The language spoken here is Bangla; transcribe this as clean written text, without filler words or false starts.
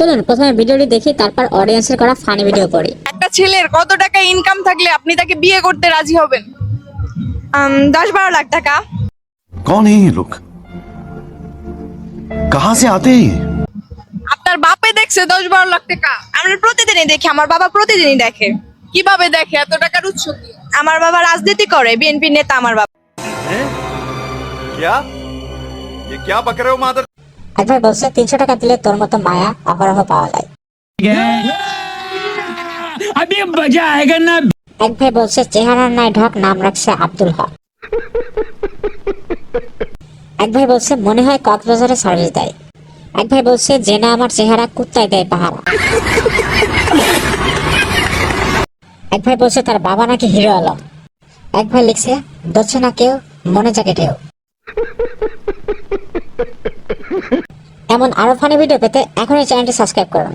চলুন প্রথমে ভিডিওটি দেখি, তারপর অডিয়েন্সের করা ফানি ভিডিও পড়ি। একটা ছেলের কত টাকা ইনকাম থাকলে আপনি তাকে বিয়ে করতে রাজি হবেন? 10-12 লাখ টাকা। कौन है ये लोग? कहां से आते हैं ये? আপনার বাপে দেখছে 10-12 লাখ টাকা? আমরা প্রতিদিনই দেখি, আমার বাবা প্রতিদিনই দেখে। কিভাবে দেখে? এত টাকার উৎস কি? আমার বাবা রাজনীতি করে, বিএনপি নেতা আমার বাবা। क्या ये क्या बक रहे हो मादर? এক ভাই বলছে 300 টাকা দিলে তোর মতো মায়া অপরাহ পাওয়া যায়। अभी मजा आएगा ना। এক ভাই বলছে চেহারার নাই ঢক, নাম রাখছে আব্দুল হক। এক ভাই বলছে মনে হয় কক্সবাজারে সার্ভিস দেয়। এক ভাই বলছে যে না আমার চেহারা কুত্তায় দেয় পাহারা। এক ভাই বলছে তার বাবা নাকি হিরো আলম। এক ভাই লিখছে ধরছে না কেউ, মনে জ্যাকেটেও। এমন আরো ফানি ভিডিও পেতে এখনই চ্যানেলটি সাবস্ক্রাইব করুন।